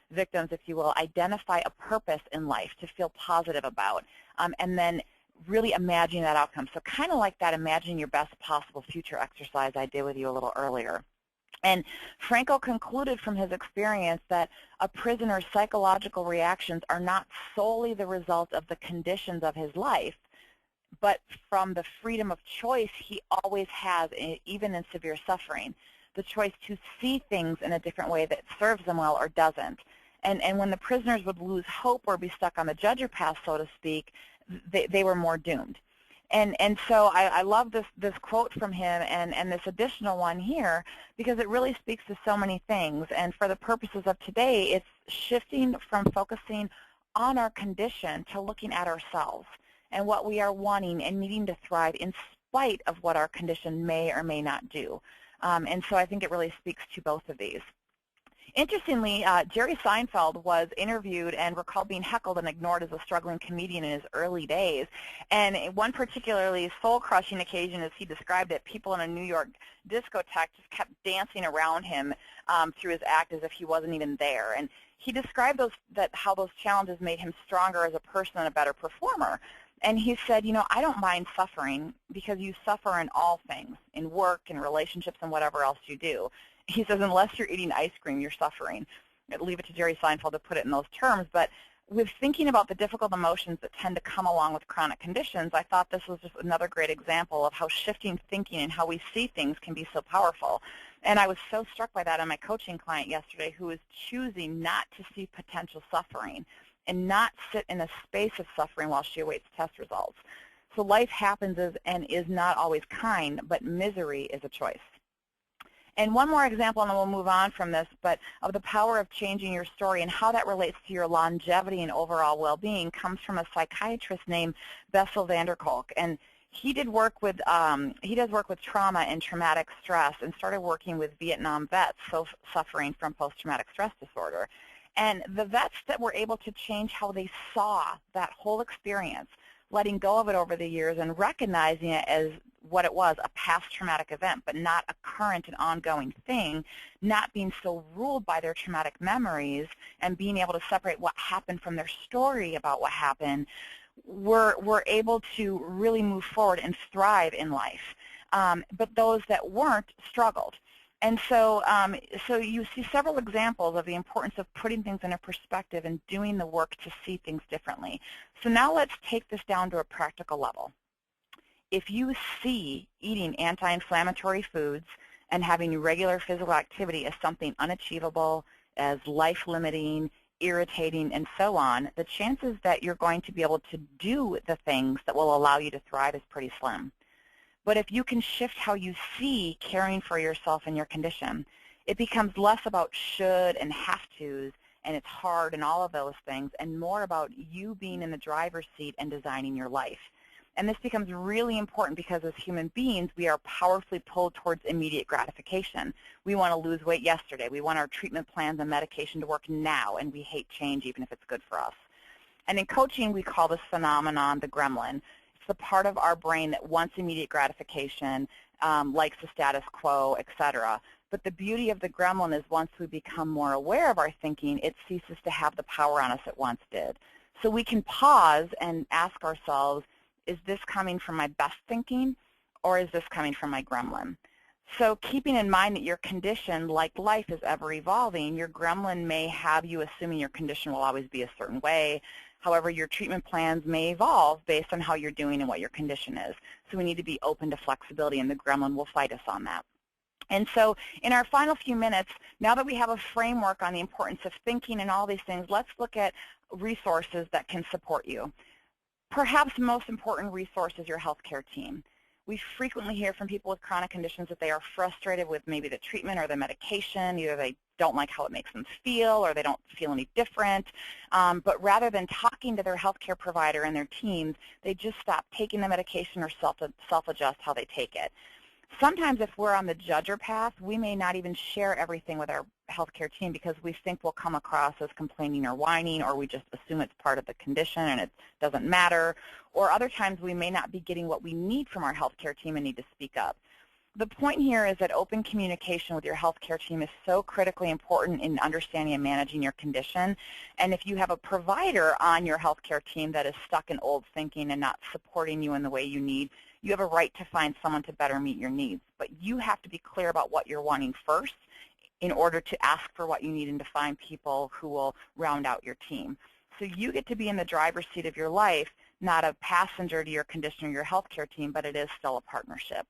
victims, if you will, identify a purpose in life to feel positive about, and then really imagine that outcome. So kind of like that imagine your best possible future exercise I did with you a little earlier. And Frankl concluded from his experience that a prisoner's psychological reactions are not solely the result of the conditions of his life, but from the freedom of choice he always has, even in severe suffering, the choice to see things in a different way that serves them well or doesn't. And when the prisoners would lose hope or be stuck on the judger path, so to speak, they were more doomed. And so I love this quote from him and this additional one here, because it really speaks to so many things. And for the purposes of today, it's shifting from focusing on our condition to looking at ourselves and what we are wanting and needing to thrive in spite of what our condition may or may not do. And so I think it really speaks to both of these. Interestingly, Jerry Seinfeld was interviewed and recalled being heckled and ignored as a struggling comedian in his early days. And one particularly soul-crushing occasion, as he described it, people in a New York discotheque just kept dancing around him through his act as if he wasn't even there. And he described how those challenges made him stronger as a person and a better performer. And he said, I don't mind suffering because you suffer in all things, in work, in relationships, and whatever else you do. He says, unless you're eating ice cream, you're suffering. I'd leave it to Jerry Seinfeld to put it in those terms. But with thinking about the difficult emotions that tend to come along with chronic conditions, I thought this was just another great example of how shifting thinking and how we see things can be so powerful. And I was so struck by that in my coaching client yesterday, who was choosing not to see potential suffering and not sit in a space of suffering while she awaits test results. So life happens and is not always kind, but misery is a choice. And one more example, and then we'll move on from this, but of the power of changing your story and how that relates to your longevity and overall well-being comes from a psychiatrist named Bessel van der Kolk. And he does work with trauma and traumatic stress, and started working with Vietnam vets suffering from post-traumatic stress disorder. And the vets that were able to change how they saw that whole experience, letting go of it over the years and recognizing it as what it was, a past traumatic event, but not a current and ongoing thing, not being so ruled by their traumatic memories and being able to separate what happened from their story about what happened, were able to really move forward and thrive in life. But those that weren't struggled. And so, so you see several examples of the importance of putting things in a perspective and doing the work to see things differently. So now let's take this down to a practical level. If you see eating anti-inflammatory foods and having regular physical activity as something unachievable, as life-limiting, irritating, and so on, the chances that you're going to be able to do the things that will allow you to thrive is pretty slim. But if you can shift how you see caring for yourself and your condition, it becomes less about should and have-tos, and it's hard and all of those things, and more about you being in the driver's seat and designing your life. And this becomes really important because as human beings, we are powerfully pulled towards immediate gratification. We want to lose weight yesterday. We want our treatment plans and medication to work now, and we hate change even if it's good for us. And in coaching, we call this phenomenon the gremlin. It's the part of our brain that wants immediate gratification, likes the status quo, etc. But the beauty of the gremlin is once we become more aware of our thinking, it ceases to have the power on us it once did. So we can pause and ask ourselves, is this coming from my best thinking, or is this coming from my gremlin? So keeping in mind that your condition, like life, is ever evolving, your gremlin may have you assuming your condition will always be a certain way. However, your treatment plans may evolve based on how you're doing and what your condition is. So we need to be open to flexibility, and the gremlin will fight us on that. And so in our final few minutes, now that we have a framework on the importance of thinking and all these things, let's look at resources that can support you. Perhaps the most important resource is your healthcare team. We frequently hear from people with chronic conditions that they are frustrated with maybe the treatment or the medication. Either they don't like how it makes them feel or they don't feel any different. But rather than talking to their healthcare provider and their teams, they just stop taking the medication or self-adjust how they take it. Sometimes if we're on the judger path, we may not even share everything with our healthcare team because we think we'll come across as complaining or whining, or we just assume it's part of the condition and it doesn't matter. Or other times we may not be getting what we need from our healthcare team and need to speak up. The point here is that open communication with your healthcare team is so critically important in understanding and managing your condition. And if you have a provider on your healthcare team that is stuck in old thinking and not supporting you in the way you need, you have a right to find someone to better meet your needs. But you have to be clear about what you're wanting first in order to ask for what you need and to find people who will round out your team. So you get to be in the driver's seat of your life, not a passenger to your condition or your healthcare team, but it is still a partnership.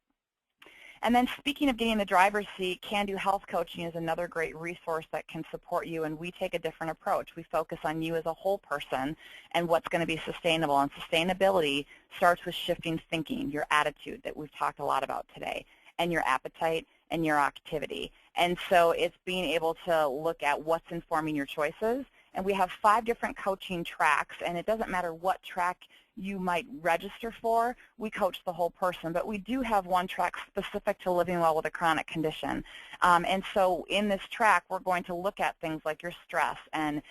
And then speaking of getting in the driver's seat, Can Do Health Coaching is another great resource that can support you, and we take a different approach. We focus on you as a whole person and what's going to be sustainable. And sustainability starts with shifting thinking, your attitude that we've talked a lot about today, and your appetite and your activity. And so it's being able to look at what's informing your choices. And we have 5 different coaching tracks, and it doesn't matter what track you might register for, we coach the whole person. But we do have one track specific to living well with a chronic condition. And so in this track, we're going to look at things like your stress and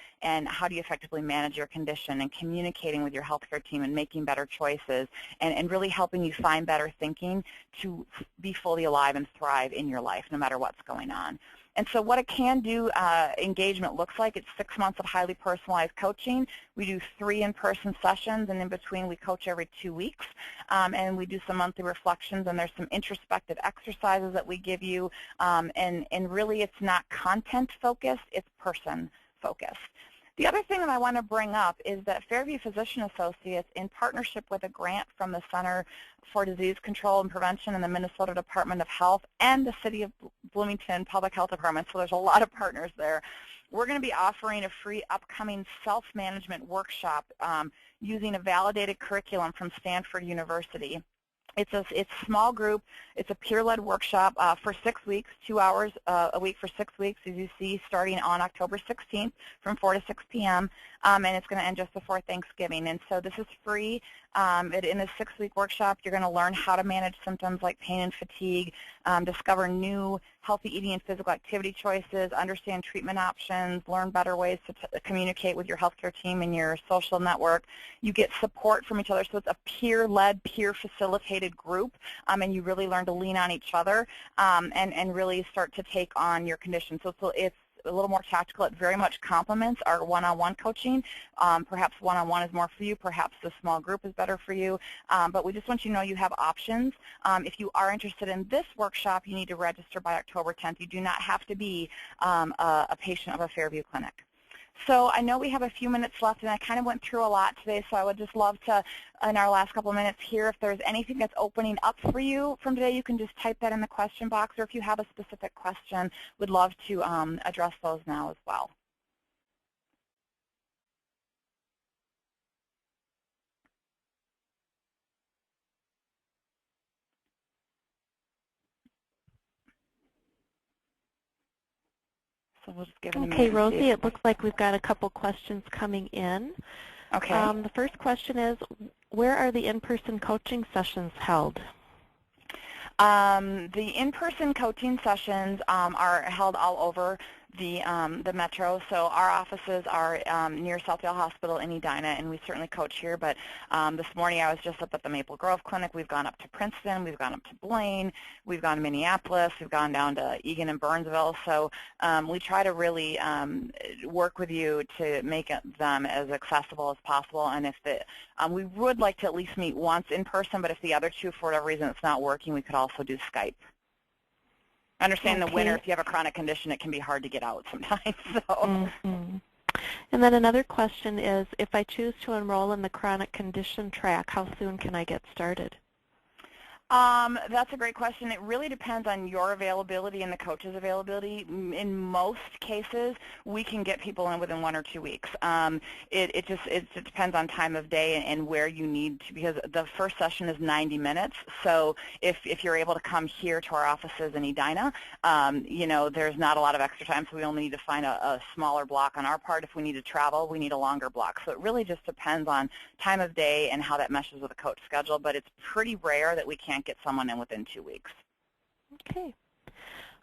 how do you effectively manage your condition, and communicating with your healthcare team and making better choices, and really helping you find better thinking to be fully alive and thrive in your life no matter what's going on. And so what a Can Do engagement looks like, it's 6 months of highly personalized coaching. We do 3 in-person sessions, and in between we coach every 2 weeks. And we do some monthly reflections, and there's some introspective exercises that we give you. And really it's not content-focused, it's person-focused. The other thing that I want to bring up is that Fairview Physician Associates, in partnership with a grant from the Center for Disease Control and Prevention and the Minnesota Department of Health and the City of Bloomington Public Health Department, so there's a lot of partners there, we're going to be offering a free upcoming self-management workshop using a validated curriculum from Stanford University. It's a small group. It's a peer-led workshop for 6 weeks, 2 hours a week for 6 weeks, as you see, starting on October 16th from 4 to 6 p.m., and it's going to end just before Thanksgiving. And so this is free. In this 6-week workshop, you're going to learn how to manage symptoms like pain and fatigue, discover new healthy eating and physical activity choices, understand treatment options, learn better ways to communicate with your healthcare team and your social network. You get support from each other, so it's a peer-led, peer-facilitated group, and you really learn to lean on each other and really start to take on your condition. So it's a little more tactical. It very much complements our one-on-one coaching. Perhaps one-on-one is more for you. Perhaps the small group is better for you. But we just want you to know you have options. If you are interested in this workshop, you need to register by October 10th. You do not have to be a patient of a Fairview clinic. So I know we have a few minutes left, and I kind of went through a lot today, so I would just love to, in our last couple of minutes here, if there's anything that's opening up for you from today, you can just type that in the question box, or if you have a specific question, we'd love to address those now as well. So we'll just give it a minute. Okay, Rosie, it looks like we've got a couple questions coming in. Okay. The first question is, where are the in-person coaching sessions held? The in-person coaching sessions are held all over the metro. So our offices are near Southdale Hospital in Edina, and we certainly coach here. But this morning I was just up at the Maple Grove Clinic. We've gone up to Princeton. We've gone up to Blaine. We've gone to Minneapolis. We've gone down to Eagan and Burnsville. So we try to really work with you to make them as accessible as possible. And if we would like to at least meet once in person, but if the other two, for whatever reason, it's not working, we could also do Skype. understand the winter, Okay. if you have a chronic condition, it can be hard to get out sometimes. So. Mm-hmm. And then another question is, if I choose to enroll in the chronic condition track, how soon can I get started? That's a great question. It really depends on your availability and the coach's availability. In most cases, we can get people in within 1 or 2 weeks. It depends on time of day and where you need to, because the first session is 90 minutes. So if you're able to come here to our offices in Edina, you know, there's not a lot of extra time, so we only need to find a smaller block on our part. If we need to travel, we need a longer block. So it really just depends on time of day and how that meshes with the coach schedule, but it's pretty rare that we can't get someone in within 2 weeks. Okay.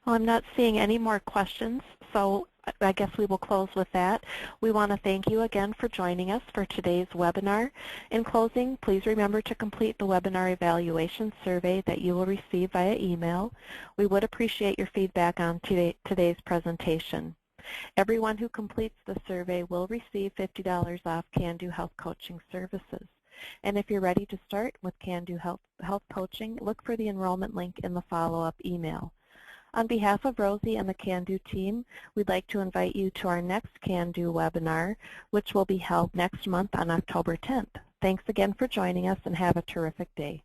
Well, I'm not seeing any more questions, so I guess we will close with that. We want to thank you again for joining us for today's webinar. In closing, please remember to complete the webinar evaluation survey that you will receive via email. We would appreciate your feedback on today's presentation. Everyone who completes the survey will receive $50 off Can-Do Health Coaching Services. And if you're ready to start with Can-Do Health Coaching, look for the enrollment link in the follow-up email. On behalf of Rosie and the Can-Do team, we'd like to invite you to our next Can-Do webinar, which will be held next month on October 10th. Thanks again for joining us, and have a terrific day.